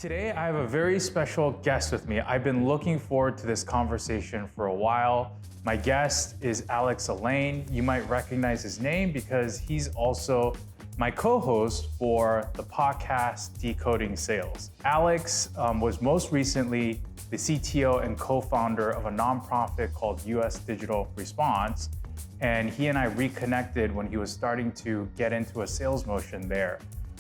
Today, I have a very special guest with me. I've been looking forward to this conversation for a while. My guest is Elaine. You might recognize his name because he's also my co-host for the podcast Decoding Sales. Alex was most recently the CTO and co-founder of a nonprofit called US Digital Response, and he and I reconnected when he was starting to get into a sales motion there.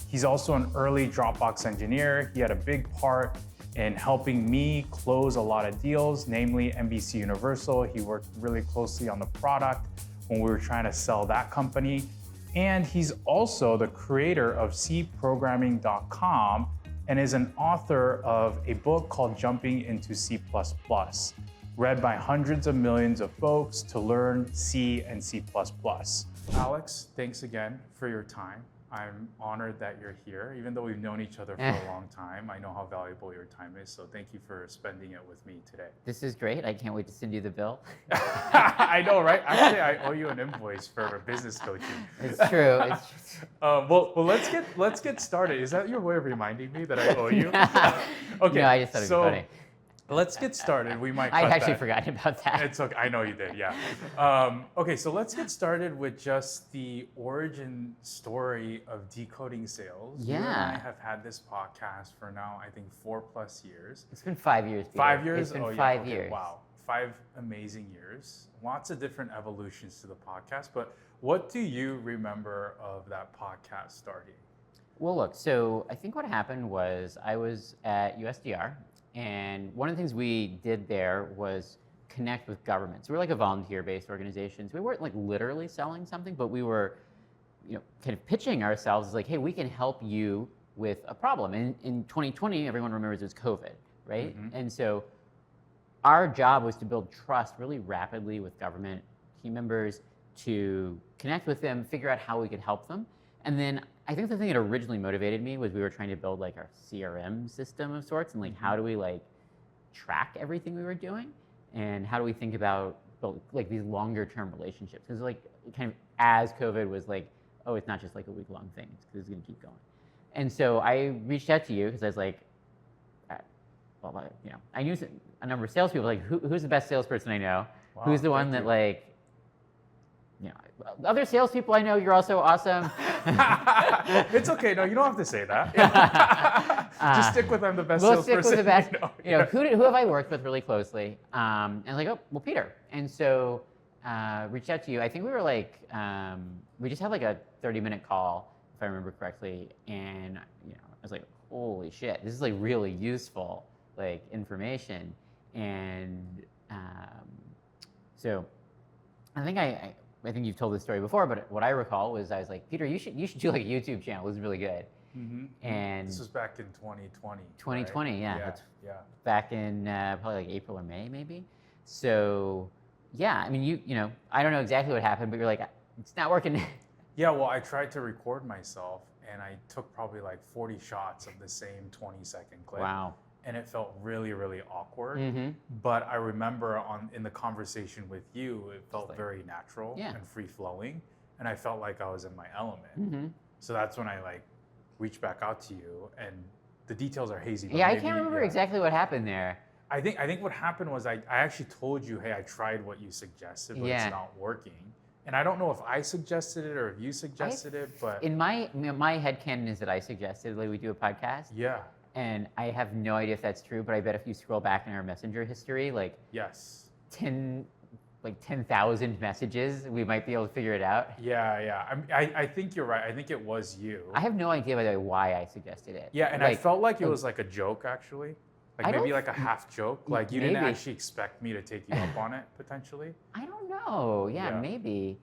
He's also an early Dropbox engineer. He had a big part in helping me close a lot of deals, namely NBC Universal. He worked really closely on the product when we were trying to sell that company. And he's also the creator of cprogramming.com and is an author of a book called Jumping into C++, read by hundreds of millions of folks to learn C and C++. Alex, thanks again for your time. I'm honored that you're here, even though we've known each other for a long time. I know how valuable your time is, so thank you for spending it with me today. This is great. I can't wait to send you the bill. I know, right? Actually, I owe you an invoice for business coaching. It's true. Well, let's get started. Is that your way of reminding me that I owe you? Okay. No, I just thought it'd be funny. Let's get started. We might cut I'd actually that. forgotten about that. It's okay. I know you did, yeah. Okay, so let's get started with just the origin story of Decoding Sales. Yeah. You and I have had this podcast for now, I think 4+ years. It's been 5 years. Peter. 5 years? It's been oh, yeah. 5 Okay, years. Wow. 5 amazing years. Lots of different evolutions to the podcast. But what do you remember of that podcast starting? Well, look, so I think what happened was I was at USDR, and one of the things we did there was connect with governments. We were like a volunteer-based organization. So we weren't like literally selling something, but we were, kind of pitching ourselves as like, hey, we can help you with a problem. And in 2020, everyone remembers it was COVID, right? Mm-hmm. And so our job was to build trust really rapidly with government team members, to connect with them, figure out how we could help them. And then I think the thing that originally motivated me was we were trying to build like our CRM system of sorts, and like how do we like track everything we were doing, and how do we think about like these longer term relationships? Because like kind of as COVID was like, oh, it's not just like a week-long thing, it's going to keep going. And so I reached out to you because I was like, I knew a number of salespeople. Like, who's the best salesperson I know? Wow, who's the one that like, other salespeople I know, you're also awesome. It's okay. No, you don't have to say that. Just stick with I'm the best salesperson. We'll stick with the best. Who have I worked with really closely? And like, oh, well, Peter. And so reached out to you. I think we were like, we just had like a 30-minute call, if I remember correctly. And I was like, holy shit, this is like really useful like information. And so I think you've told this story before, but what I recall was I was like, Peter, you should do like a YouTube channel. This is really good. Mm-hmm. And this was back in 2020. 2020, right? yeah. Yeah. Back in probably like April or May, maybe. So yeah, I mean, I don't know exactly what happened, but you're like, it's not working. Yeah, well, I tried to record myself, and I took probably like 40 shots of the same 20-second clip. Wow. And it felt really, really awkward. Mm-hmm. But I remember in the conversation with you, it felt very natural and free-flowing. And I felt like I was in my element. Mm-hmm. So that's when I like reached back out to you, and the details are hazy. But I can't remember exactly what happened there. I think what happened was I actually told you, hey, I tried what you suggested, but it's not working. And I don't know if I suggested it or if you suggested it, but in my headcanon is that I suggested like we do a podcast. Yeah. And I have no idea if that's true, but I bet if you scroll back in our messenger history, like 10,000 messages, we might be able to figure it out. Yeah. I think you're right. I think it was you. I have no idea, by the way, why I suggested it. Yeah, and I felt like it was like a joke, actually. Like maybe like a half joke. Like you didn't actually expect me to take you up on it, potentially. I don't know. Yeah, maybe.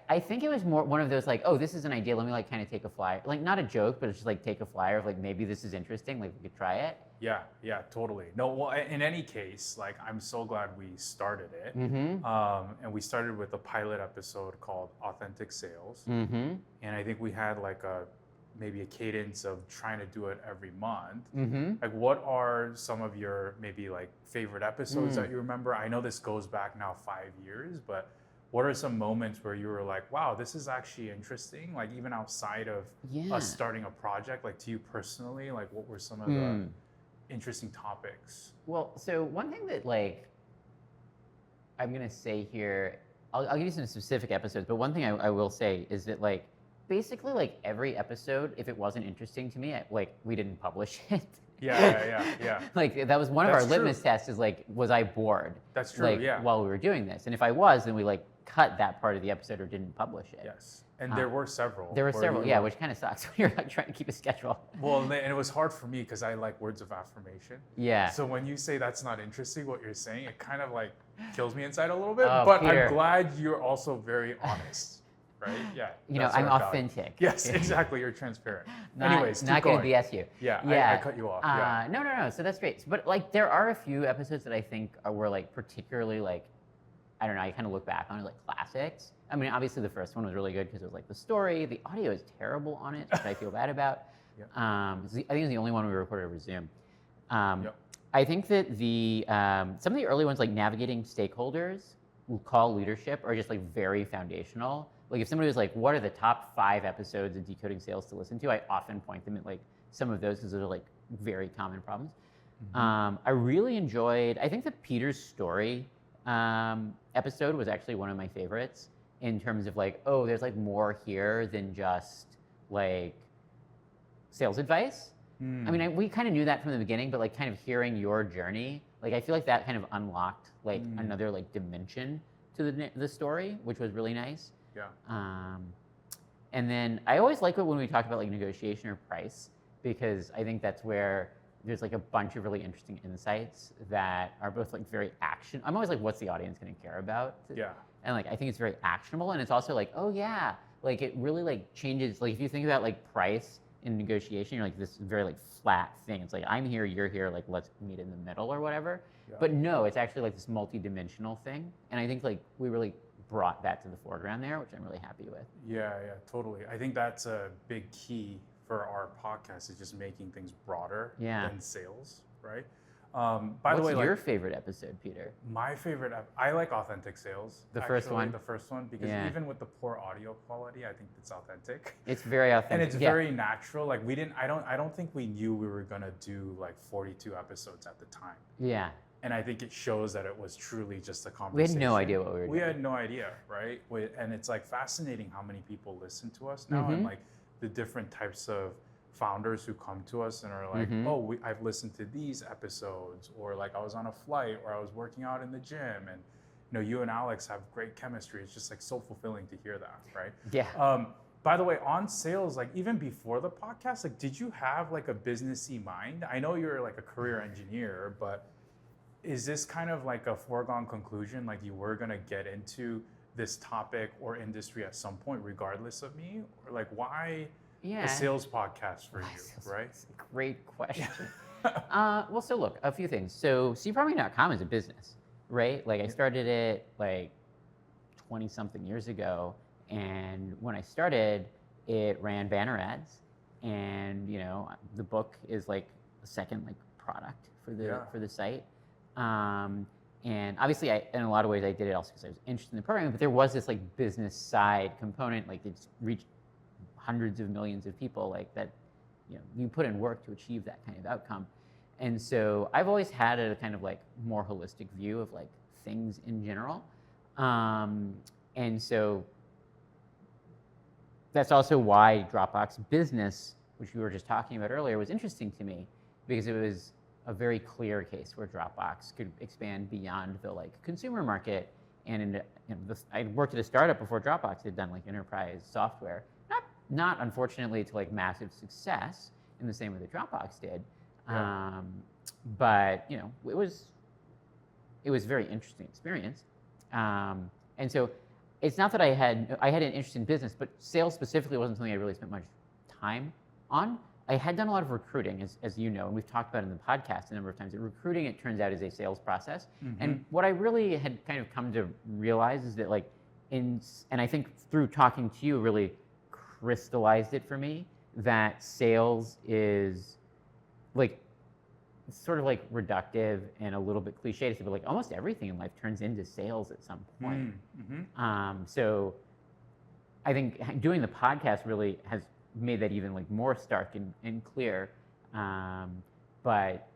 I think it was more one of those like, oh, this is an idea. Let me like kind of take a flyer. Like not a joke, but it's just like take a flyer of like maybe this is interesting. Like we could try it. Yeah, totally. No, well, in any case, like I'm so glad we started it. Mm-hmm. And we started with a pilot episode called Authentic Sales. Mm-hmm. And I think we had like maybe a cadence of trying to do it every month. Mm-hmm. Like what are some of your maybe like favorite episodes that you remember? I know this goes back now 5 years, but what are some moments where you were like, wow, this is actually interesting? Like even outside of us starting a project, like to you personally, like what were some of the interesting topics? Well, so one thing that like I'm gonna say here, I'll give you some specific episodes, but one thing I will say is that like basically like every episode, if it wasn't interesting to me, like we didn't publish it. Yeah. Like that was one of That's our litmus tests is like, was I bored? That's true, Like yeah. while we were doing this, and if I was, then we like cut that part of the episode or didn't publish it. Yes. And there were several. There were where several, you yeah, were- which kind of sucks when you're like trying to keep a schedule. Well, and it was hard for me because I like words of affirmation. Yeah. So when you say that's not interesting, what you're saying, it kind of like kills me inside a little bit. Oh, But Peter. I'm glad you're also very honest, right? Yeah. You know, that's I'm what I value. authentic. Yes, exactly. You're transparent. Not, Anyways, not keep gonna going. BS you. Yeah, I cut you off. Yeah. No. So that's great. But like, there are a few episodes that I think were like particularly like, I don't know. I kind of look back on it like classics. I mean, obviously the first one was really good because it was like the story. The audio is terrible on it, which I feel bad about. Yep. I think it's the only one we recorded over Zoom. Yep. I think that the some of the early ones like navigating stakeholders, call leadership, are just like very foundational. Like if somebody was like, what are the top 5 episodes of Decoding Sales to listen to? I often point them at like some of those because those are like very common problems. Mm-hmm. I really enjoyed, I think the Peter's story episode was actually one of my favorites in terms of like, oh, there's like more here than just like sales advice. I mean, we kind of knew that from the beginning, but like kind of hearing your journey, like I feel like that kind of unlocked like another like dimension to the story, which was really nice. Yeah. And then I always like it when we talk about like negotiation or price, because I think that's where there's like a bunch of really interesting insights that are both like very action. I'm always like, what's the audience going to care about? Yeah. And like, I think it's very actionable, and it's also like, oh yeah, like it really like changes. Like if you think about like price in negotiation, you're like this very like flat thing. It's like I'm here, you're here, like let's meet in the middle or whatever. Yeah. But no, it's actually like this multi-dimensional thing, and I think like we really brought that to the foreground there, which I'm really happy with. Yeah, totally. I think that's a big key for our podcast is just making things broader than sales, right? By the way, what's your like, favorite episode, Peter? my favorite, I like authentic sales. The first one? The first one, because even with the poor audio quality, I think it's authentic. It's very authentic. And it's very natural. Like I don't think we knew we were gonna do like 42 episodes at the time. Yeah. And I think it shows that it was truly just a conversation. We had no idea what we were doing. We had no idea, right? And it's like fascinating how many people listen to us now, and like the different types of founders who come to us and are like, oh, I've listened to these episodes, or like I was on a flight, or I was working out in the gym, and you know, you and Alex have great chemistry. It's just like so fulfilling to hear that, right? Yeah. By the way, on sales, like even before the podcast, like did you have like a businessy mind? I know you're like a career engineer, but is this kind of like a foregone conclusion? Like you were gonna get into this topic or industry at some point, regardless of me? Or like why a sales podcast for you, right? Great question. Well, so look, a few things. So cprograming.com is a business, right? Like I started it like 20 something years ago. And when I started, it ran banner ads. And, you know, the book is like a second like product for the site. And obviously, in a lot of ways, I did it also because I was interested in the programming. But there was this like business side component, like it's reached hundreds of millions of people, like that. You know, you put in work to achieve that kind of outcome. And so I've always had a kind of like more holistic view of like things in general. And so that's also why Dropbox Business, which we were just talking about earlier, was interesting to me, because it was a very clear case where Dropbox could expand beyond the like consumer market. And I worked at a startup before Dropbox had done like enterprise software, not unfortunately to like massive success in the same way that Dropbox did, but you know it was a very interesting experience. And so it's not that I had an interest in business, but sales specifically wasn't something I really spent much time on. I had done a lot of recruiting, as you know, and we've talked about it in the podcast a number of times. That recruiting, it turns out, is a sales process. And what I really had kind of come to realize is that, like, and I think through talking to you, really crystallized it for me that sales is like it's sort of like reductive and a little bit cliche to say, but like almost everything in life turns into sales at some point. So I think doing the podcast really has made that even like more stark and clear. But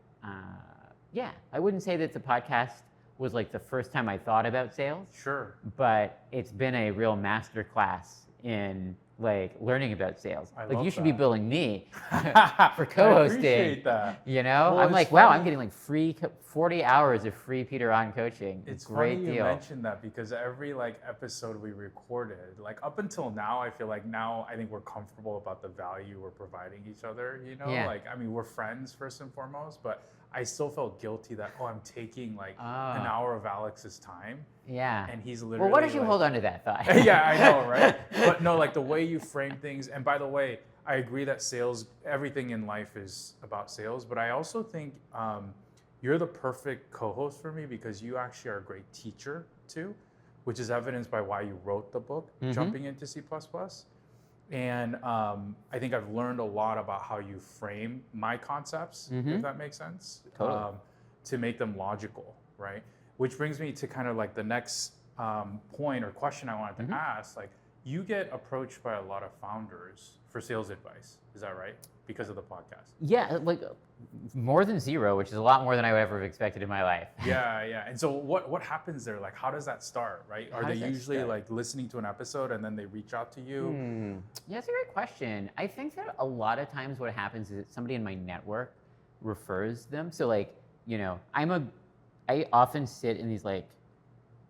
yeah, I wouldn't say that the podcast was like the first time I thought about sales. Sure. But it's been a real master class in like learning about sales. I like love you should be that. billing me for co-hosting. I appreciate that. You know, Well, I'm it's like, wow, funny- I'm getting like free 40 hours of free Peter on coaching. It's Great funny you deal. mentioned that because every like episode we recorded, like up until now, I feel like now I think we're comfortable about the value we're providing each other. You know, Yeah. like I mean, we're friends first and foremost, but I still felt guilty that I'm taking like an hour of Alex's time, Yeah. and he's literally. Well, why don't you like, hold on to that thought? Yeah, I know, right? But no, like the way you frame things, and by the way, I agree that sales, everything in life is about sales, but I also think you're the perfect co-host for me because you actually are a great teacher too, which is evidenced by why you wrote the book, Jumping into C++. And I think I've learned a lot about how you frame my concepts, if that makes sense, Totally. to make them logical, right? Which brings me to kind of like the next point or question I wanted to ask. Like, you get approached by a lot of founders for sales advice. Is that right? Because of the podcast. Yeah, like more than zero, which is a lot more than I would ever have expected in my life. Yeah, yeah. And so what happens there? Like, how does that start, right? Are How they does that usually start? like listening to an episode and then they reach out to you? Yeah, that's a great question. I think that a lot of times what happens is that somebody in my network refers them. So like, you know, I often sit in these like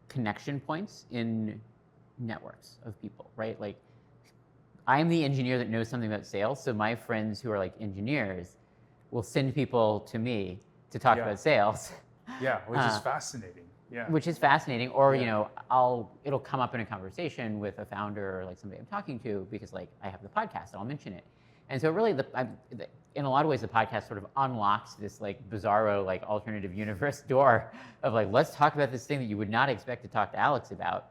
connection points in networks of people, right? Like I'm the engineer that knows something about sales. So my friends who are like engineers will send people to me to talk Yeah. about sales. Yeah, which is fascinating. Yeah. Which is fascinating. Or, Yeah. you know, it'll come up in a conversation with a founder or like somebody I'm talking to because like I have the podcast and I'll mention it. And so really in a lot of ways, the podcast sort of unlocks this like bizarro, like alternative universe door of like, let's talk about this thing that you would not expect to talk to Alex about.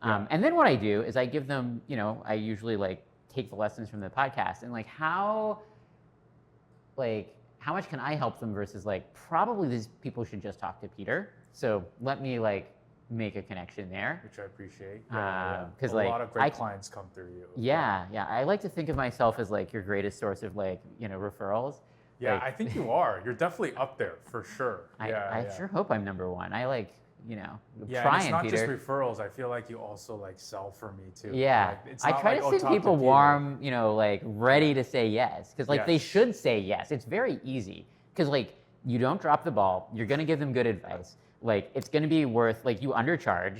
Yeah. And then what I do is I give them, you know, I usually like take the lessons from the podcast and like how much can I help them versus like, probably these people should just talk to Peter. So let me like make a connection there. Which I appreciate. 'cause, a like, lot of great clients come through you. Yeah. I like to think of myself as like your greatest source of like, you know, referrals. Yeah, Like, I think you are. You're definitely up there for sure. I sure hope I'm number one. I like, you know, Yeah, and trying, it's not Peter. just referrals. I feel like you also like sell for me too. Yeah, Like, it's I not try like, to oh, send talk to people Peter. warm, you know, like ready to say yes, because like they Yes. should say yes. It's very easy, because like you don't drop the ball. You're gonna give them good advice. Like it's gonna be worth like you undercharge.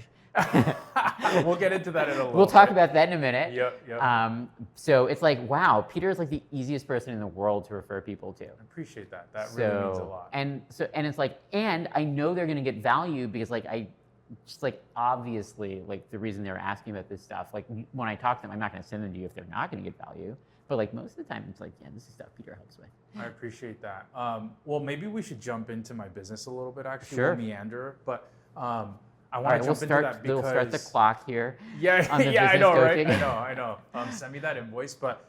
We'll get into that in a little We'll talk bit. about that in a minute. Yep. So it's like, wow, Peter is like the easiest person in the world to refer people to. I appreciate that. That really means a lot. And it's like, and I know they're gonna get value because like I just like obviously like the reason they're asking about this stuff, like when I talk to them, I'm not gonna send them to you if they're not gonna get value. But like most of the time, it's like, yeah, this is stuff Peter helps with. I appreciate that. Well, maybe we should jump into my business a little bit. Actually, Sure. We'll meander, but I want All to right, jump we'll into start. that because We'll start the clock here. Yeah, on the yeah, I business know, right? coaching. I know. Send me that invoice, but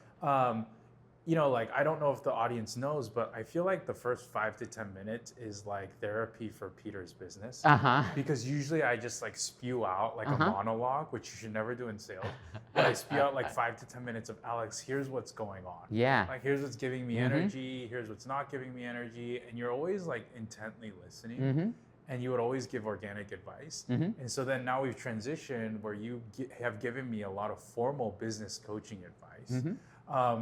you know, like I don't know if the audience knows, but I feel like the first 5 to 10 minutes is like therapy for Peter's business. Because usually I just like spew out like a monologue, which you should never do in sales. But I spew out like 5 to 10 minutes of Alex, here's what's going on. Yeah. Like here's what's giving me energy, here's what's not giving me energy, and you're always like intently listening. And you would always give organic advice. And so then now we've transitioned where you have given me a lot of formal business coaching advice.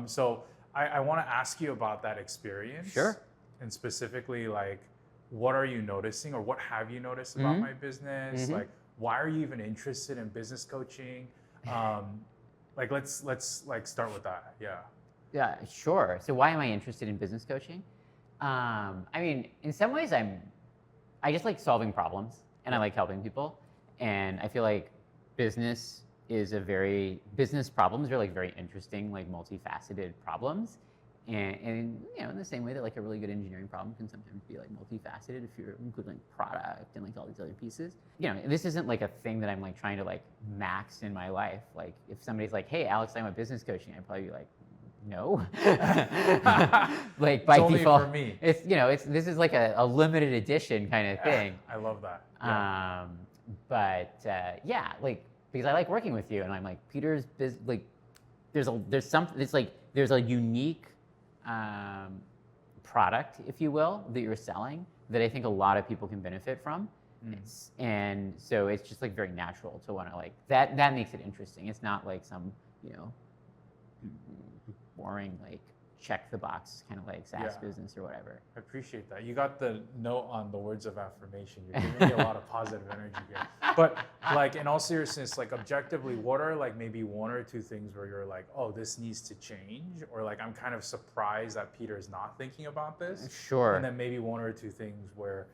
So I want to ask you about that experience. Sure. And specifically, like, what are you noticing, or what have you noticed about my business? Like, why are you even interested in business coaching? Like, let's like start with that. Yeah. Yeah, sure. So why am I interested in business coaching? I mean, in some ways, I just like solving problems and I like helping people. And I feel like business problems are like very interesting, like multifaceted problems. And you know, in the same way that like a really good engineering problem can sometimes be like multifaceted if you're including like product and like all these other pieces. You know, this isn't like a thing that I'm like trying to like max in my life. Like if somebody's like, hey, Alex, I want business coaching, I'd probably be like, no. Like by It's only default, for me. it's, you know, this is like a limited edition kind of thing. I love that. Yeah. Yeah, like because I like working with you, and I'm like Peter's there's a unique product, if you will, that you're selling that I think a lot of people can benefit from. And so it's just like very natural to want to like that makes it interesting. It's not like some, you know, boring like check the box kind of like SaaS business or whatever. I appreciate that. You got the note on the words of affirmation. You're giving me a lot of positive energy here. But like in all seriousness, like objectively, what are like maybe one or two things where you're like, oh, this needs to change? Or like, I'm kind of surprised that Peter is not thinking about this. Sure. And then maybe one or two things where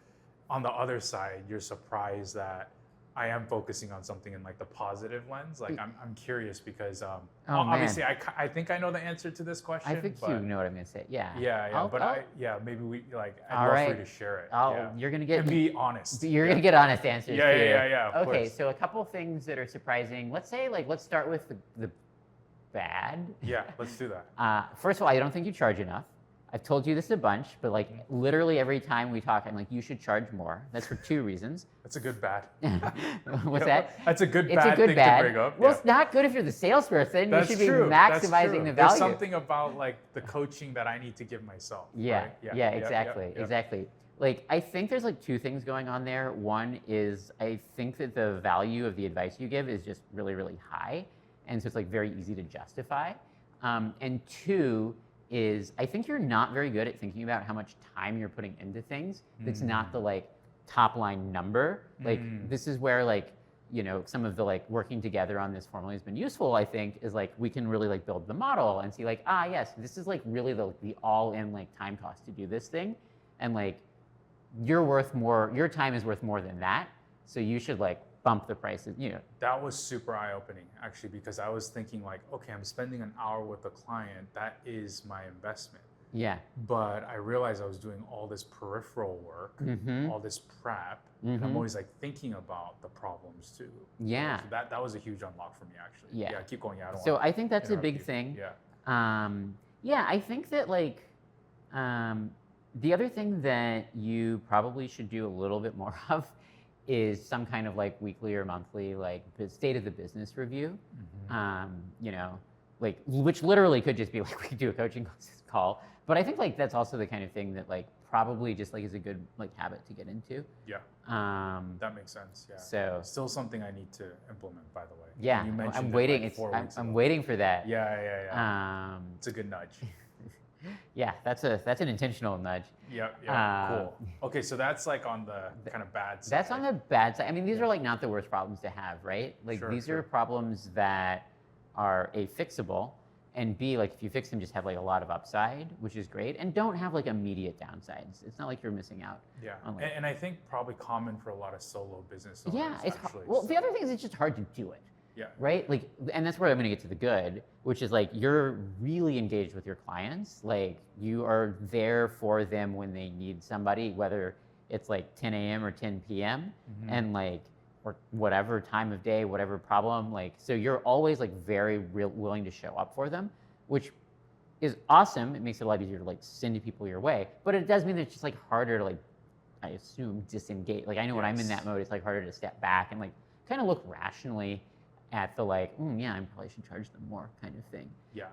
on the other side, you're surprised that I am focusing on something in like the positive lens. Like I'm curious because obviously I think I know the answer to this question. I think you know what I'm gonna say. Yeah. Yeah. Maybe we like. I'd love for you to share it. You're gonna get and be honest. You're gonna get honest answers. Yeah. Okay, course. so a couple things that are surprising. Let's start with the bad. Yeah, let's do that. First of all, I don't think you charge enough. I've told you this a bunch, but like literally every time we talk, I'm like, you should charge more. That's for two reasons. That's a good bad. What's that? That's a good it's bad a good thing bad. to bring up. Well, it's not good if you're the salesperson. That's you should true. be maximizing the value. There's something about like the coaching that I need to give myself. Yeah, right? exactly. Like I think there's like two things going on there. One is I think that the value of the advice you give is just really, really high. And so it's like very easy to justify. And two is I think you're not very good at thinking about how much time you're putting into things. That's not the like top line number. Like this is where like, you know, some of the like working together on this formula has been useful, I think, is like we can really like build the model and see like, yes, this is like really the all in like time cost to do this thing. And like you're worth more, your time is worth more than that. So you should like bump the prices, you know. That was super eye-opening, actually, because I was thinking like, okay, I'm spending an hour with a client. That is my investment. Yeah. But I realized I was doing all this peripheral work, all this prep. And I'm always like thinking about the problems too. Yeah. So that was a huge unlock for me, actually. Yeah. Keep going. Yeah. I think that's a big thing. Yeah. I think that like, the other thing that you probably should do a little bit more of is some kind of like weekly or monthly like state of the business review. You know, like which literally could just be like we could do a coaching call, but I think like that's also the kind of thing that like probably just like is a good like habit to get into. Yeah. That makes sense. Yeah. So still something I need to implement, by the way. Yeah. You mentioned I'm waiting. Like I'm waiting for that. Yeah. It's a good nudge. Yeah, that's an intentional nudge. Yeah, cool. Okay, so that's like on the kind of bad side. That's on the bad side. I mean, these are like not the worst problems to have, right? Like these are problems that are A, fixable, and B, like if you fix them, just have like a lot of upside, which is great, and don't have like immediate downsides. It's not like you're missing out. Yeah, on, like, and I think probably common for a lot of solo business owners. Yeah, it's actually, well, the other thing is it's just hard to do it. Yeah. Right? Like, and that's where I'm going to get to the good, which is like you're really engaged with your clients. Like you are there for them when they need somebody, whether it's like 10 a.m. or 10 p.m. And like, or whatever time of day, whatever problem. Like, so you're always like very willing to show up for them, which is awesome. It makes it a lot easier to like send people your way, but it does mean that it's just like harder to like, I assume, disengage. Like I know when I'm in that mode, it's like harder to step back and like kind of look rationally at the like, I probably should charge them more kind of thing. Yeah.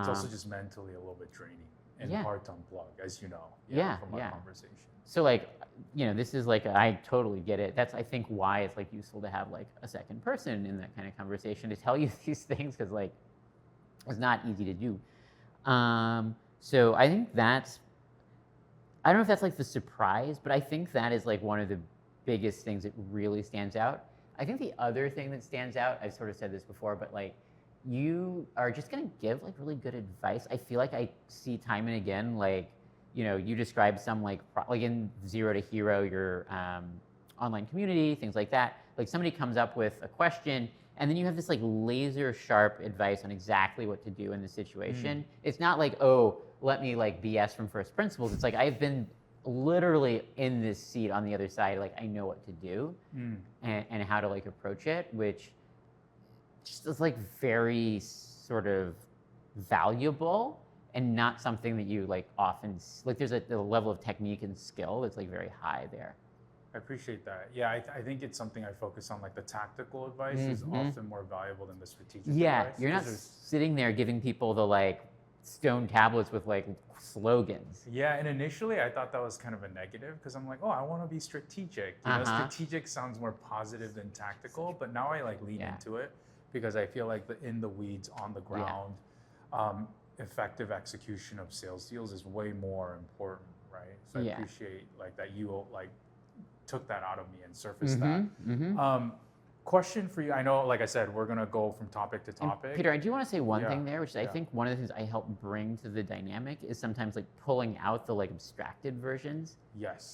It's also just mentally a little bit draining and hard to unplug, as you know. From our conversation. So like, you know, this is like, I totally get it. That's, I think, why it's like useful to have like a second person in that kind of conversation to tell you these things, because like, it's not easy to do. So I think that's, I don't know if that's like the surprise, but I think that is like one of the biggest things that really stands out. I think the other thing that stands out, I've sort of said this before, but like you are just gonna give like really good advice. I feel like I see time and again, like, you know, you describe some like in Zero to Hero, your online community, things like that. Like somebody comes up with a question and then you have this like laser sharp advice on exactly what to do in the situation. It's not like, oh, let me like BS from first principles. It's like I've been literally in this seat on the other side, like I know what to do and how to like approach it, which just is like very sort of valuable and not something that you like often, like there's a level of technique and skill that's like very high there. I appreciate that. Yeah, I think it's something I focus on, like the tactical advice is often more valuable than the strategic advice. Yeah, you're not sitting there giving people the like stone tablets with like slogans. Yeah, and initially I thought that was kind of a negative because I'm like, oh, I want to be strategic. You know, strategic sounds more positive than tactical, but now I like lean into it because I feel like the in the weeds, on the ground, effective execution of sales deals is way more important, right? So I appreciate like that you like took that out of me and surfaced that. Question for you. I know, like I said, we're going to go from topic to topic. And Peter, I do want to say one thing there, which is I think one of the things I help bring to the dynamic is sometimes like pulling out the like abstracted versions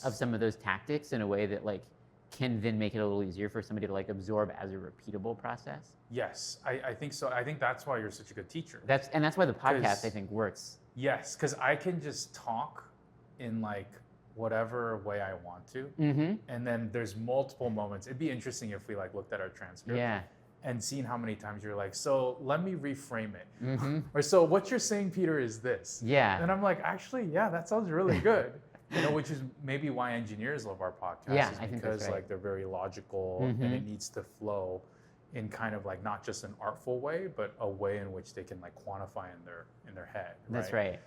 of some of those tactics in a way that like can then make it a little easier for somebody to like absorb as a repeatable process. Yes, I think so. I think that's why you're such a good teacher. That's why the podcast I think works. Yes, because I can just talk in like whatever way I want to. And then there's multiple moments. It'd be interesting if we like looked at our transcript and seen how many times you're like, so let me reframe it. Or so what you're saying, Peter, is this. And I'm like, actually, that sounds really good. You know, which is maybe why engineers love our podcast, is because like they're very logical and it needs to flow in kind of like not just an artful way, but a way in which they can like quantify in their head. That's right.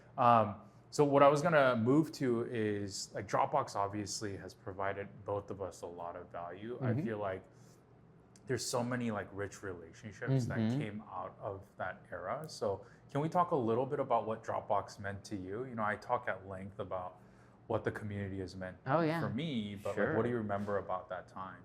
So what I was gonna move to is like Dropbox obviously has provided both of us a lot of value. I feel like there's so many like rich relationships that came out of that era. So can we talk a little bit about what Dropbox meant to you? You know, I talk at length about what the community has meant for me, but like, what do you remember about that time?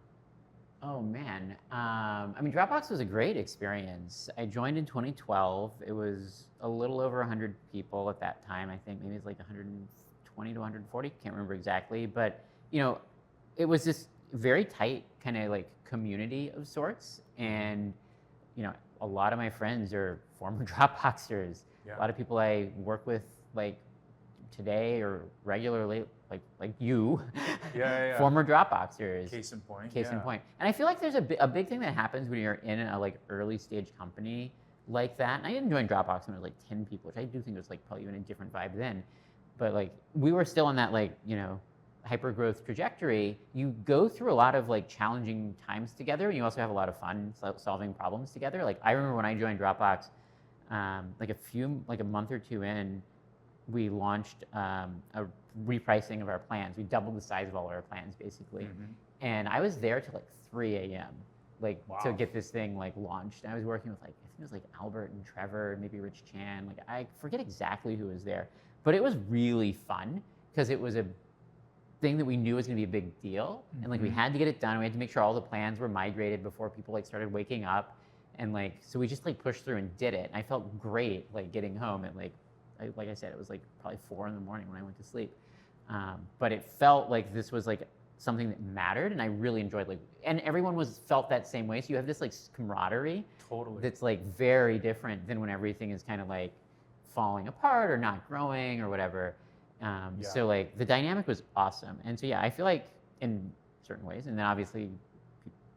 Oh man, I mean, Dropbox was a great experience. I joined in 2012. It was a little over 100 people at that time. I think maybe it's like 120 to 140. Can't remember exactly, but you know, it was this very tight kind of like community of sorts. And you know, a lot of my friends are former Dropboxers. A lot of people I work with like today or regularly, like you, former Dropboxers. Case in point. Case in point. And I feel like there's a big thing that happens when you're in a like early stage company like that. And I didn't join Dropbox when it was like 10 people, which I do think was like probably even a different vibe then. But like we were still on that like, you know, hyper growth trajectory. You go through a lot of like challenging times together, and you also have a lot of fun solving problems together. Like I remember when I joined Dropbox, like a month or two in, we launched a repricing of our plans. We doubled the size of all our plans, basically. And I was there till like 3 a.m. like to get this thing like launched. And I was working with like, I think it was like Albert and Trevor and maybe Rich Chan. Like I forget exactly who was there, but it was really fun because it was a thing that we knew was gonna be a big deal. And like we had to get it done. We had to make sure all the plans were migrated before people like started waking up. And like, so we just like pushed through and did it. And I felt great like getting home at like I said, it was like probably 4 a.m. when I went to sleep. But it felt like this was like something that mattered, and I really enjoyed like, and everyone felt that same way. So you have this like camaraderie that's like very different than when everything is kind of like falling apart or not growing or whatever. So like the dynamic was awesome. And so I feel like in certain ways, and then obviously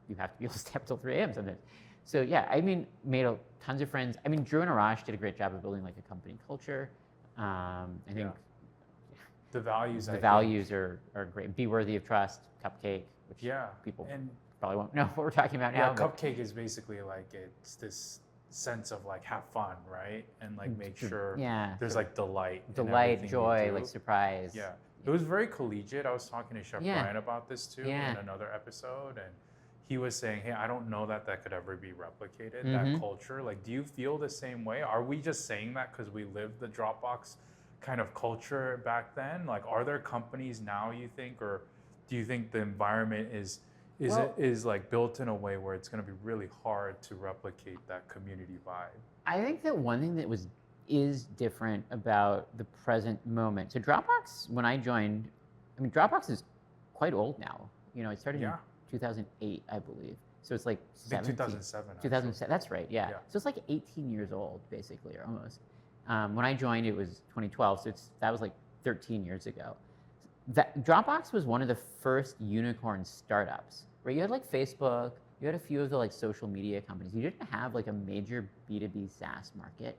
you have to be able to stay up till 3 a.m. sometimes. So I mean, made tons of friends. I mean, Drew and Arash did a great job of building like a company culture. I think the values are great. Be worthy of trust, Cupcake, which people probably won't know what we're talking about now. Cupcake is basically like it's this sense of like have fun, right? And like make sure there's like delight, joy, like surprise. It was very collegiate. I was talking to Chef Brian about this too in another episode, and he was saying, hey, I don't know that could ever be replicated, that culture. Like, do you feel the same way? Are we just saying that because we lived the Dropbox kind of culture back then? Like, are there companies now, you think, or do you think the environment is like built in a way where it's going to be really hard to replicate that community vibe? I think that one thing that is different about the present moment. So Dropbox, when I joined, I mean, Dropbox is quite old now. You know, it started in 2008, I believe. So it's like 2007. 2007, that's right, So it's like 18 years old, basically, or almost. When I joined, it was 2012, so that was like 13 years ago. Dropbox was one of the first unicorn startups, where you had like Facebook, you had a few of the like social media companies. You didn't have like a major B2B SaaS market.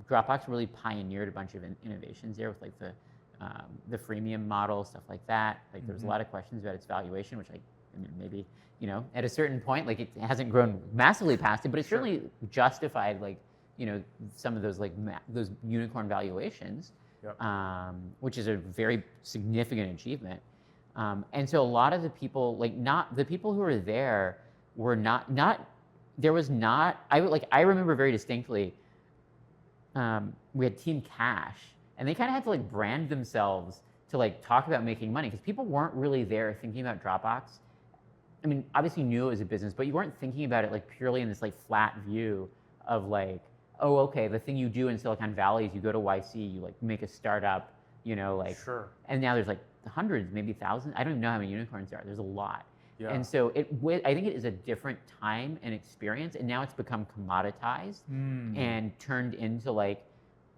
Dropbox really pioneered a bunch of innovations there with like the freemium model, stuff like that. Like there was a lot of questions about its valuation, which I mean, maybe, you know, at a certain point, like it hasn't grown massively past it, but it certainly justified like some of those those unicorn valuations, Yep. which is a very significant achievement. And so a lot of the people, not the people who were there, were not. There was not. I remember very distinctly. We had Team Cash, and they kind of had to brand themselves to talk about making money, because people weren't really there thinking about Dropbox. I mean, obviously you knew it was a business, but you weren't thinking about it purely in this flat view of oh, okay, the thing you do in Silicon Valley is you go to YC, you make a startup, Sure. And now there's hundreds, maybe thousands. I don't even know how many unicorns there are. There's a lot. Yeah. And so I think it is a different time and experience, and now it's become commoditized and turned into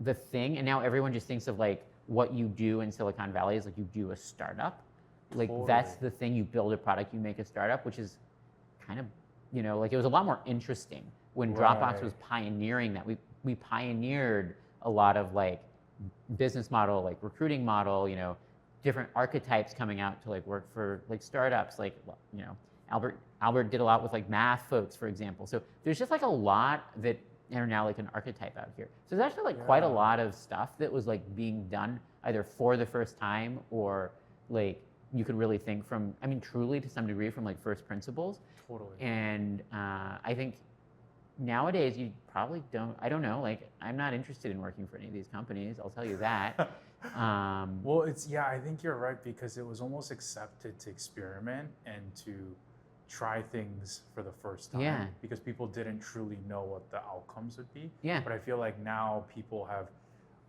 the thing. And now everyone just thinks of what you do in Silicon Valley is you do a startup. Totally. That's the thing. You build a product, you make a startup, which is kind of, it was a lot more interesting when Dropbox was pioneering that. We pioneered a lot of business model, recruiting model, different archetypes coming out to work for startups. Albert did a lot with math folks, for example. So there's just a lot that are now an archetype out here. So there's actually quite a lot of stuff that was being done either for the first time, or you could really think from, truly to some degree from first principles. Totally. And I think nowadays you probably don't, I don't know, I'm not interested in working for any of these companies, I'll tell you that. Well, I think you're right, because it was almost accepted to experiment and to try things for the first time, because people didn't truly know what the outcomes would be. Yeah. But I feel now people have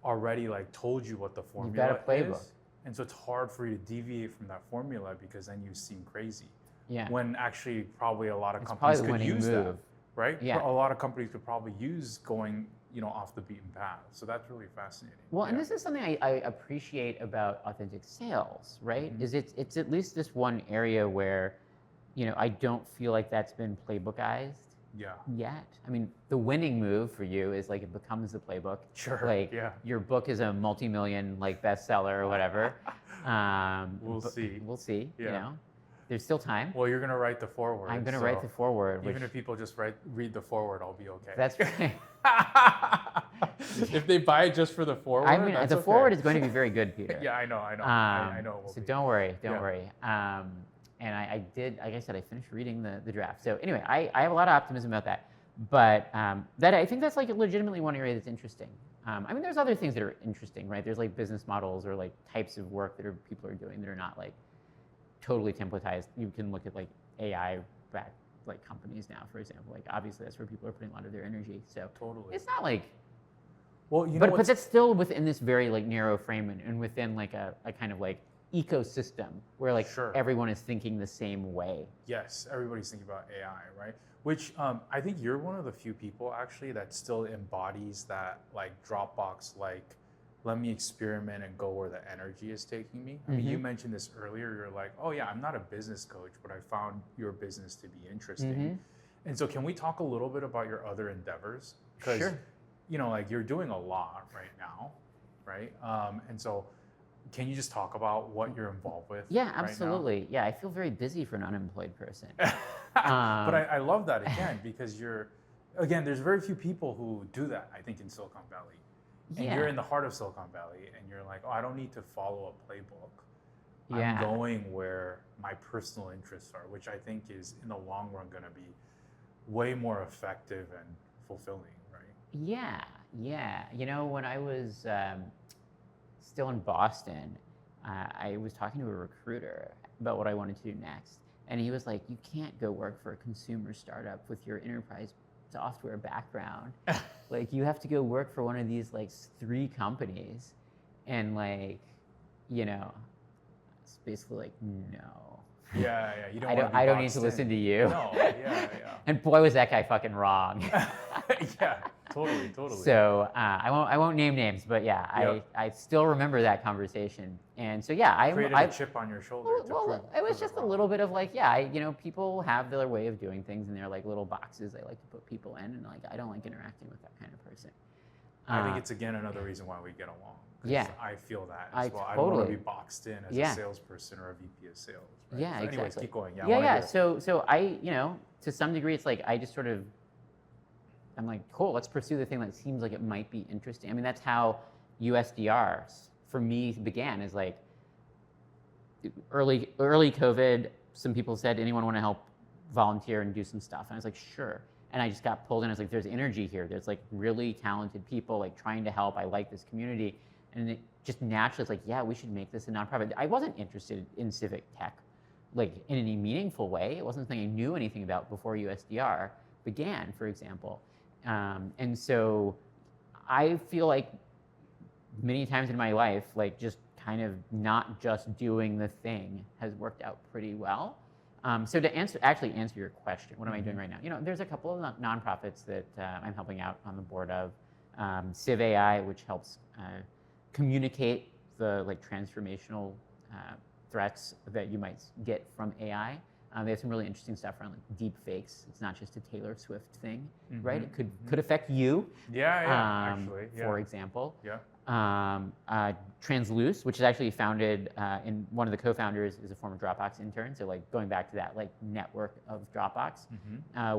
already told you what the formula You've got a playbook. is. And so it's hard for you to deviate from that formula, because then you seem crazy. Yeah. When actually probably a lot of It's companies probably the could winning use move. that, right? Yeah. A lot of companies could probably use going, off the beaten path. So that's really fascinating. Well, and this is something I appreciate about authentic sales, right? Mm-hmm. Is it's at least this one area where, I don't feel like that's been playbookized yet. The winning move for you is it becomes the playbook. Sure. Your book is a multi-million bestseller or whatever. We'll see. We'll see. Yeah. There's still time. Well, you're gonna write the foreword. I'm gonna write the foreword. Even if people just read the foreword, I'll be okay. That's right. If they buy it just for the foreword, that's the okay. foreword is going to be very good, Peter. Yeah, I know. I know. It will So be. don't worry. And I did, like I said, I finished reading the draft. So anyway, I have a lot of optimism about that. But that I think that's legitimately one area that's interesting. There's other things that are interesting, right? There's business models or types of work that people are doing that are not totally templatized. You can look at AI-backed companies now, for example. Obviously that's where people are putting a lot of their energy. So Totally. it's not well, but that's still within this very narrow frame and within a kind of ecosystem where Sure. everyone is thinking the same way. Yes, everybody's thinking about AI, right? Which I think you're one of the few people actually that still embodies that Dropbox, let me experiment and go where the energy is taking me. You mentioned this earlier. You're oh yeah, I'm not a business coach, but I found your business to be interesting. And so can we talk a little bit about your other endeavors? Because, Sure. You're doing a lot right now, right? And so can you just talk about what you're involved with? Yeah, right now? absolutely. Yeah, I feel very busy for an unemployed person. But I love that, again, because there's very few people who do that, I think, in Silicon Valley. And you're in the heart of Silicon Valley, and you're I don't need to follow a playbook. Yeah. I'm going where my personal interests are, which I think is, in the long run, going to be way more effective and fulfilling, right? Yeah. When I was still in Boston, I was talking to a recruiter about what I wanted to do next. And he was like, you can't go work for a consumer startup with your enterprise software background. You have to go work for one of these 3 companies. And it's basically no. Yeah. You don't I don't need to listen to you. No, yeah. And boy, was that guy fucking wrong. Yeah, totally. So I won't name names, but yeah, I still remember that conversation. And so yeah, I created a chip on your shoulder. Well, it was just a little bit of people have their way of doing things, and they're little boxes they like to put people in, and I don't like interacting with that kind of person. I think it's again another reason why we get along. Yeah, I feel that as well. Totally. I don't want to be boxed in as a salesperson or a VP of sales. Right? Yeah, so anyways, exactly. keep going. So I, to some degree, it's I just sort of I'm like, cool, let's pursue the thing that seems like it might be interesting. I mean, that's how USDRs for me began, is like early COVID, some people said, anyone want to help volunteer and do some stuff? And I was like, sure. And I just got pulled in. I was like, there's energy here. There's like really talented people like trying to help. I like this community. And it just naturally, it's like, yeah, we should make this a nonprofit. I wasn't interested in civic tech, like in any meaningful way. It wasn't something I knew anything about before USDR began, for example. And so I feel like many times in my life, like just kind of not just doing the thing has worked out pretty well. So to answer your question, what am I doing right now? You know, there's a couple of nonprofits that I'm helping out on the board of. Civ AI, which helps communicate the like transformational threats that you might get from AI. They have some really interesting stuff around like deep fakes. It's not just a Taylor Swift thing, right? It could affect you. Actually, for example. Yeah. Transluce, which is actually founded in one of the co-founders is a former Dropbox intern. So like going back to that like network of Dropbox,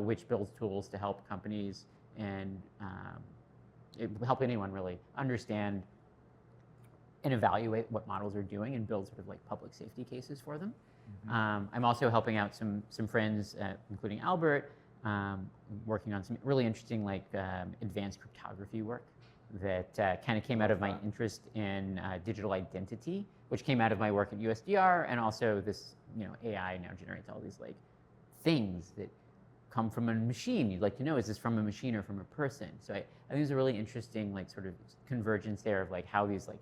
which builds tools to help companies and help anyone really understand and evaluate what models are doing and build sort of like public safety cases for them. I'm also helping out some friends, including Albert, working on some really interesting like advanced cryptography work that kind of came out of my interest in digital identity, which came out of my work at USDR, and also this, you know, AI now generates all these like things that come from a machine. You'd like to know, is this from a machine or from a person? So I think there's a really interesting like sort of convergence there of like how these like,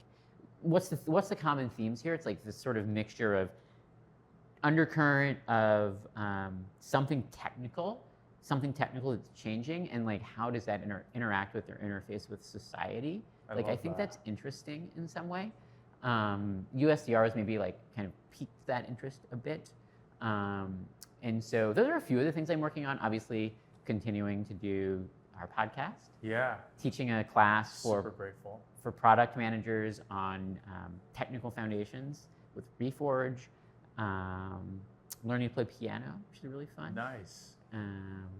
what's the common themes here? It's like this sort of mixture of undercurrent of something technical that's changing, and like how does that interact with or interface with society? I think that's interesting in some way. USDRs maybe like kind of piqued that interest a bit. And so those are a few of the things I'm working on. Obviously, continuing to do our podcast. Yeah. Teaching a class Super grateful. for product managers on technical foundations with Reforge. Learning to play piano, which is really fun. Nice.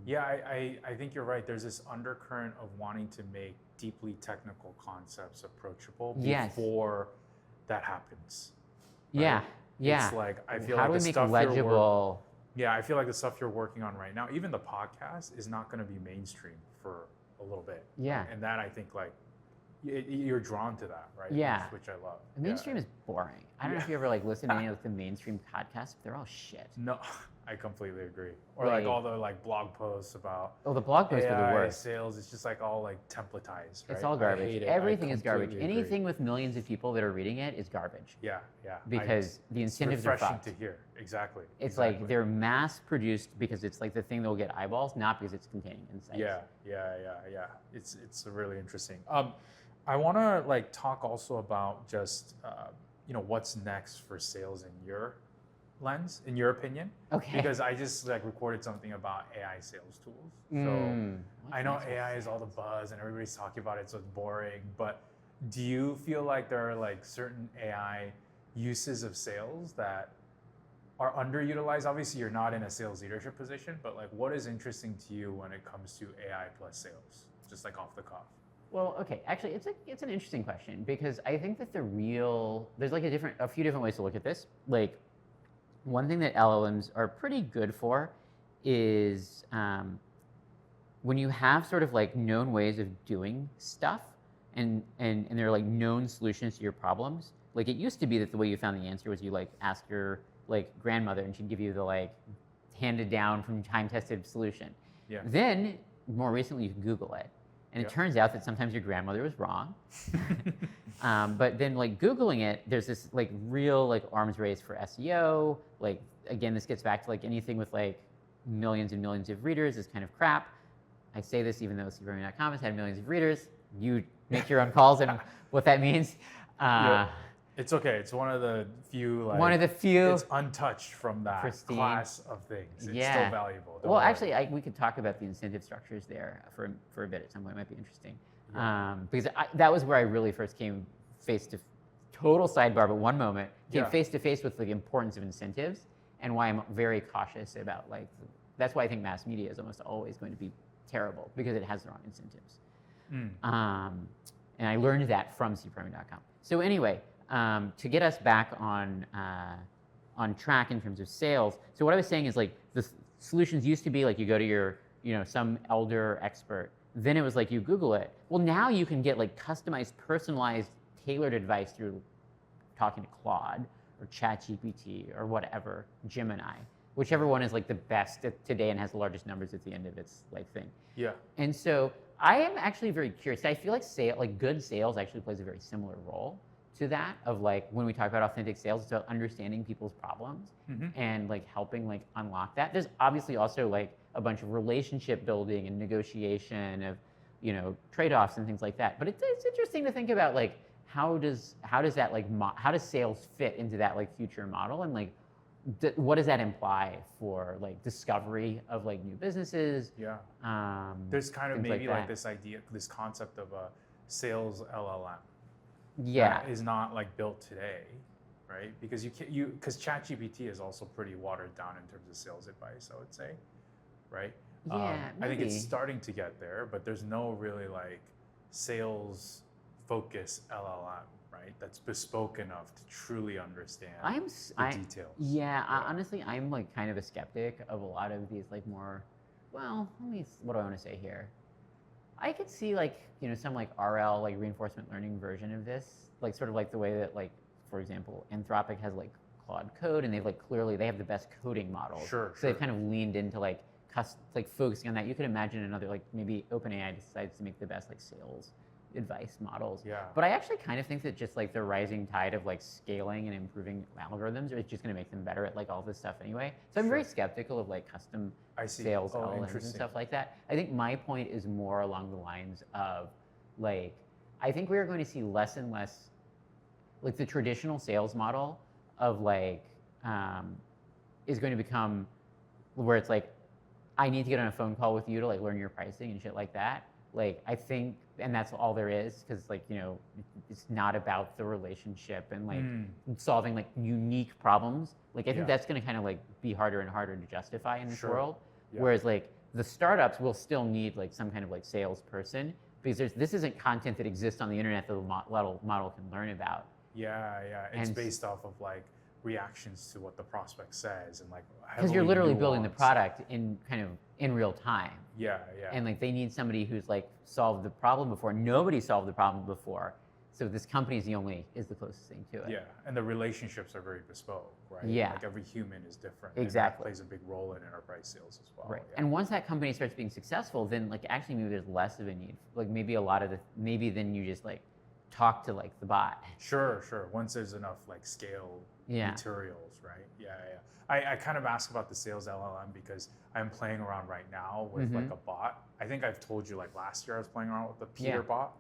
Yeah, I think you're right. There's this undercurrent of wanting to make deeply technical concepts approachable before that happens. Right? Yeah, yeah. It's like, I feel how like do the we stuff make legible? I feel like the stuff you're working on right now, even the podcast, is not going to be mainstream for a little bit. Yeah. And that, I think, like, you're drawn to that, right? Yeah. Which I love. The mainstream is boring. I don't know if you ever like listen to any of the mainstream podcasts, but they're all shit. No, I completely agree. Or like all the like blog posts about the blog posts are the worst. Sales. It's just like all like templatized. Right? It's all garbage. Everything is garbage. Agree. Anything with millions of people that are reading it is garbage. Yeah. Because the incentives are fucked. It's refreshing to hear. Exactly. It's like they're mass produced because it's like the thing that will get eyeballs, not because it's containing insights. Yeah. It's really interesting. I want to like talk also about just what's next for sales in your lens, in your opinion. Okay. Because I just like recorded something about AI sales tools. So I know AI is all the buzz and everybody's talking about it, so it's boring. But do you feel like there are like certain AI uses of sales that are underutilized? Obviously, you're not in a sales leadership position, but like, what is interesting to you when it comes to AI plus sales, just like off the cuff? Well, okay. Actually, it's an interesting question because I think that there's like a few different ways to look at this. Like, one thing that LLMs are pretty good for is when you have sort of like known ways of doing stuff and they're like known solutions to your problems. Like, it used to be that the way you found the answer was you like ask your like grandmother and she'd give you the like handed down from time-tested solution. Yeah. Then more recently you can Google it. And it turns out that sometimes your grandmother was wrong. But then like Googling it, there's this like real like arms race for SEO. Like, again, this gets back to like anything with like millions and millions of readers is kind of crap. I say this even though CRM.com has had millions of readers. You make your own calls and what that means. It's okay. It's one of the few. Like, It's untouched from that pristine class of things. It's still valuable. Well, actually, we could talk about the incentive structures there for a bit at some point. It might be interesting. Because that was where I really first came total sidebar, but one moment, came face to face with the importance of incentives and why I'm very cautious about like, that's why I think mass media is almost always going to be terrible because it has the wrong incentives. And I learned that from cprogramming.com. So anyway, to get us back on track in terms of sales. So what I was saying is like the solutions used to be like you go to your, some elder expert. Then it was like you Google it. Well, now you can get like customized, personalized, tailored advice through talking to Claude or ChatGPT or whatever, Gemini, whichever one is like the best today and has the largest numbers at the end of its like thing. Yeah. And so I am actually very curious. I feel like good sales actually plays a very similar role to that of like when we talk about authentic sales, it's about understanding people's problems and like helping like unlock that. There's obviously also like a bunch of relationship building and negotiation of, trade-offs and things like that. But it's interesting to think about like how does that like how does sales fit into that like future model, and like what does that imply for like discovery of like new businesses? Yeah. There's kind of maybe like this idea, this concept of a sales LLM. Yeah. That is not like built today, right? Because because ChatGPT is also pretty watered down in terms of sales advice, I would say, right? Yeah, I think it's maybe. starting to get there, but there's no really like sales focus LLM, right? That's bespoke enough to truly understand the details. Yeah, honestly, I'm like kind of a skeptic of a lot of these like more, well, what do I want to say here? I could see like, some like RL, like reinforcement learning version of this, like sort of like the way that like, for example, Anthropic has like Claude Code, and they have the best coding models. Sure. So they've kind of leaned into like focusing on that. You could imagine another, like maybe OpenAI decides to make the best like sales advice models. Yeah. But I actually kind of think that just like the rising tide of like scaling and improving algorithms is just going to make them better at like all this stuff anyway. So I'm very skeptical of like custom sales LLMs and stuff like that. I think my point is more along the lines of like, I think we are going to see less and less like the traditional sales model of like is going to become where it's like, I need to get on a phone call with you to like learn your pricing and shit like that. Like, I think, and that's all there is, because like, it's not about the relationship and like solving like unique problems. Like, I think that's going to kind of like be harder and harder to justify in this world. Yeah. Whereas like the startups will still need like some kind of like salesperson, because this isn't content that exists on the internet that the model can learn about. Yeah. It's based off of like reactions to what the prospect says, and like because you're literally building the product in real time. Yeah. And like they need somebody who's like solved the problem before. Nobody solved the problem before, so this company is the closest thing to it. Yeah, and the relationships are very bespoke, right? Yeah, like every human is different. Exactly, and that plays a big role in enterprise sales as well. Right, yeah. And once that company starts being successful, then like actually maybe there's less of a need. Like maybe then you just like talk to like the bot. Sure. Once there's enough like scale materials, right? Yeah. I kind of ask about the sales LLM because I'm playing around right now with like a bot. I think I've told you like last year I was playing around with the Peter bot.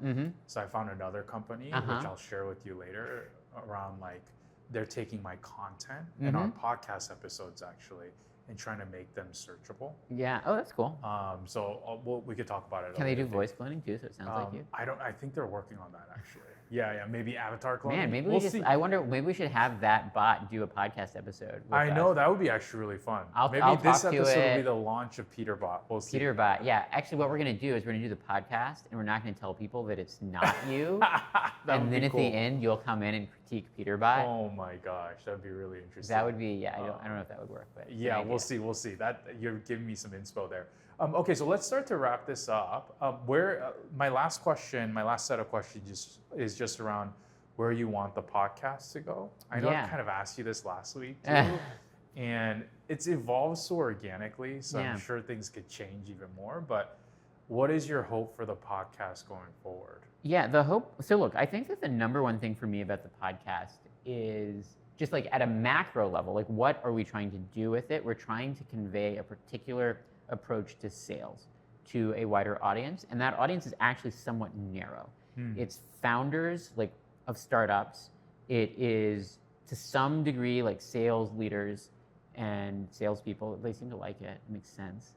So I found another company, which I'll share with you later, around like they're taking my content and our podcast episodes actually and trying to make them searchable. Yeah. Oh, that's cool. So we could talk about it. Can they do voice cloning too? So it sounds like you. I think they're working on that actually. Yeah. Maybe avatar cloning. Man, maybe I wonder. Maybe we should have that bot do a podcast episode. I know that would be actually really fun. Maybe this episode will be the launch of Peterbot. We'll see. Peterbot. Yeah. Actually, what we're gonna do is we're gonna do the podcast, and we're not gonna tell people that it's not you. And then at the end, you'll come in and critique Peterbot. Oh my gosh, that'd be really interesting. That would be. Yeah. I don't know if that would work, but yeah, we'll see. That you're giving me some inspo there. Okay, so let's start to wrap this up. My last set of questions is just around where you want the podcast to go. I know I kind of asked you this last week too, and it's evolved so organically, so I'm sure things could change even more, but what is your hope for the podcast going forward? Yeah, the hope, so look, I think that the number one thing for me about the podcast is just like at a macro level, like what are we trying to do with it? We're trying to convey a particular approach to sales to a wider audience, and that audience is actually somewhat narrow. It's founders like of startups. It is to some degree like sales leaders and salespeople. They seem to like it. It makes sense.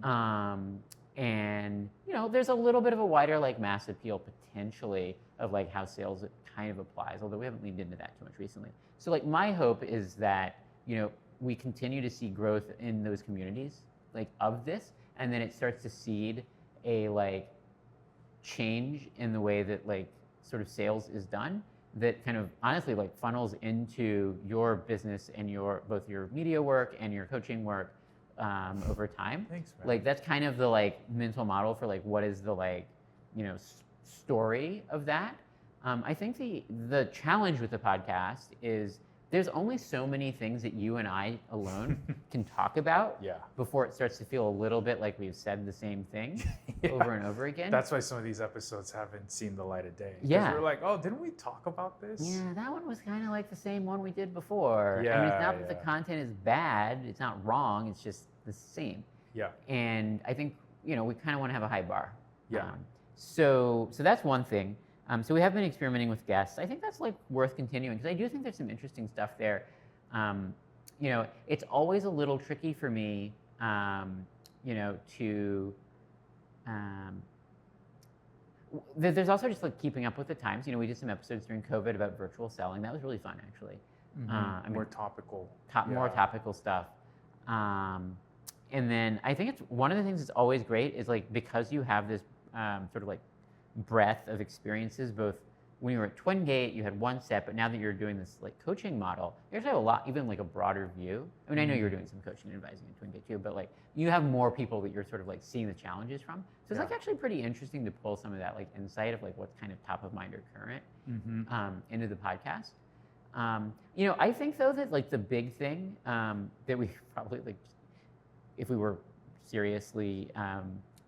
And there's a little bit of a wider like mass appeal potentially of like how sales kind of applies, although we haven't leaned into that too much recently. So like my hope is that we continue to see growth in those communities like of this, and then it starts to seed a like change in the way that like sort of sales is done that kind of honestly like funnels into your business and your both your media work and your coaching work over time. Thanks, man. Like that's kind of the like mental model for like what is the like, you know, story of that. I think the challenge with the podcast is there's only so many things that you and I alone can talk about before it starts to feel a little bit like we've said the same thing over and over again. That's why some of these episodes haven't seen the light of day. Yeah. We're like, oh, didn't we talk about this? Yeah, that one was kind of like the same one we did before. Yeah, I mean, it's not that the content is bad. It's not wrong. It's just the same. Yeah. And I think, you know, we kind of want to have a high bar. Yeah. So that's one thing. So we have been experimenting with guests. I think that's like worth continuing because I do think there's some interesting stuff there. You know, it's always a little tricky for me, you know, to. There's also just like keeping up with the times. You know, we did some episodes during COVID about virtual selling. That was really fun, actually. I mean, more topical. More topical stuff. And then I think it's one of the things that's always great is like because you have this sort of like breadth of experiences, both when you were at Twingate, you had one set, but now that you're doing this like coaching model, you actually have a lot, even like a broader view. I mean, I know you were doing some coaching and advising at Twingate too, but like you have more people that you're sort of like seeing the challenges from. So it's like actually pretty interesting to pull some of that like insight of like what's kind of top of mind or current into the podcast. You know, I think though that like the big thing that we probably like, if we were seriously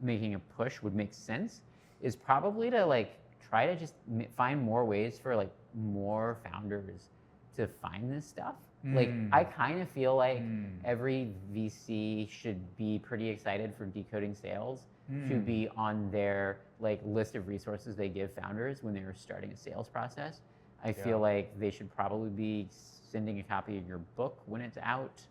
making a push would make sense is probably to like try to just find more ways for like more founders to find this stuff. Like I kind of feel like every VC should be pretty excited for Decoding Sales to be on their like list of resources they give founders when they're starting a sales process. I feel like they should probably be sending a copy of your book when it's out.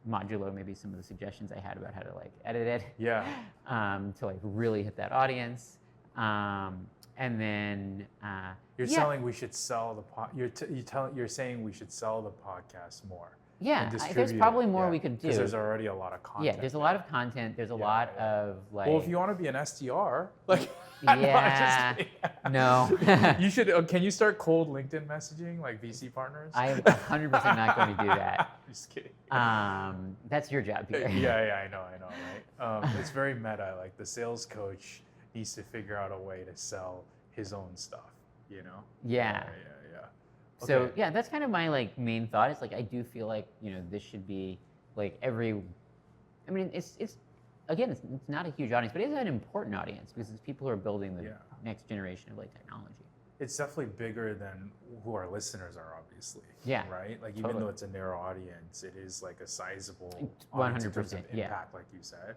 Modulo maybe some of the suggestions I had about how to like edit it. Yeah. To like really hit that audience. And then you're selling we should sell the you're saying we should sell the podcast more. Yeah, there's probably more we could do. Because there's already a lot of content. Yeah, there's a lot of content. There's a lot of like. Well, if you want to be an SDR, like. Yeah. No. You should. Can you start cold LinkedIn messaging like VC partners? I am 100% not going to do that. Just kidding. That's your job, Peter. Yeah, I know, right? It's very meta. Like the sales coach needs to figure out a way to sell his own stuff. You know? Yeah. Okay. So yeah, that's kind of my like main thought. Is like I do feel like this should be like every. I mean, it's again, it's not a huge audience, but it is an important audience because it's people who are building the next generation of like technology. It's definitely bigger than who our listeners are, obviously. Yeah. Right? Like even though it's a narrow audience, it is like a sizable 100% in terms of impact, like you said.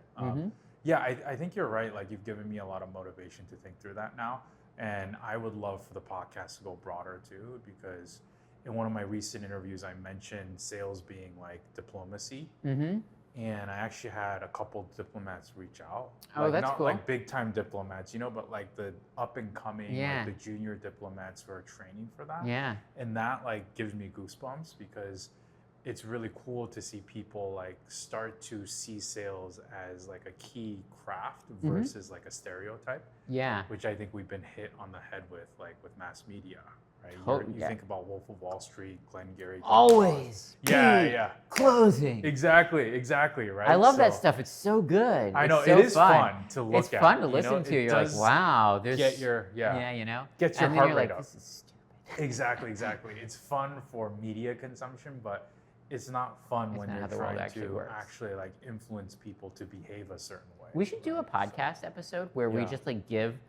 Yeah, I think you're right. Like you've given me a lot of motivation to think through that now. And I would love for the podcast to go broader too, because in one of my recent interviews, I mentioned sales being like diplomacy. And I actually had a couple diplomats reach out. Oh, like, that's not cool. Like big time diplomats, but like the up and coming, like the junior diplomats who are training for that. Yeah. And that like gives me goosebumps because it's really cool to see people like start to see sales as like a key craft versus like a stereotype. Yeah. Which I think we've been hit on the head with, like with mass media. Right? You think about Wolf of Wall Street, Glengarry. Always. Yeah. Closing. Exactly, right? I love that stuff. It's so good. I know, it is fun to look at. It's fun to listen to. You're like, wow, there's. Get your, Gets your heart rate rate up. up. This is stupid. Exactly. It's fun for media consumption, but it's not fun when you're trying to actually like influence people to behave a certain way. We should do a podcast episode where we just like give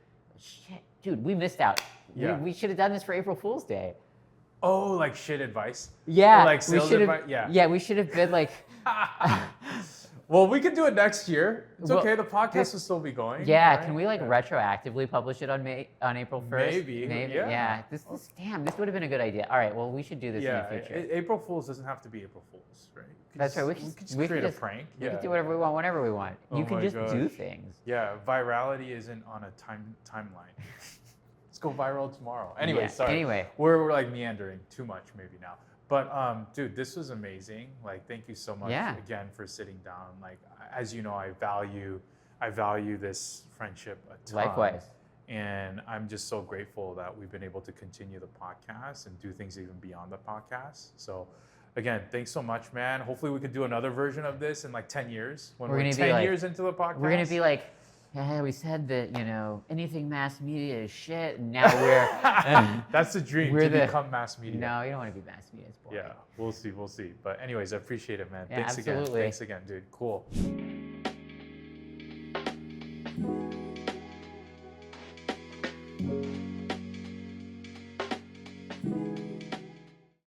shit. Dude, we missed out. Yeah. We should have done this for April Fool's Day. Oh, like shit advice? Yeah. Or like sales advice? Yeah, we should have been like. Well, we could do it next year. It's okay. The podcast will still be going. Yeah. Right? Can we like retroactively publish it on April 1st? Maybe. Yeah. This would have been a good idea. All right. Well, we should do this in the future. April Fool's doesn't have to be April Fool's, right? That's right. We could just create a prank. We can do whatever we want, whenever we want. You can just do things. Yeah. Virality isn't on a timeline. Let's go viral tomorrow. Anyway, sorry. We're like meandering too much maybe now. But dude, this was amazing. Like, thank you so much again for sitting down. Like, as you know, I I value this friendship a ton. Likewise. And I'm just so grateful that we've been able to continue the podcast and do things even beyond the podcast. So again, thanks so much, man. Hopefully we could do another version of this in like 10 years when we're gonna be 10 like- years into the podcast. We're gonna be like, yeah, we said that, you know, anything mass media is shit, and now we're That's the dream, we're to the- become mass media. no, you don't want to be mass media. It's boring. Yeah, we'll see. But anyways, I appreciate it, man. Yeah, Thanks absolutely. again. Thanks again, dude. Cool.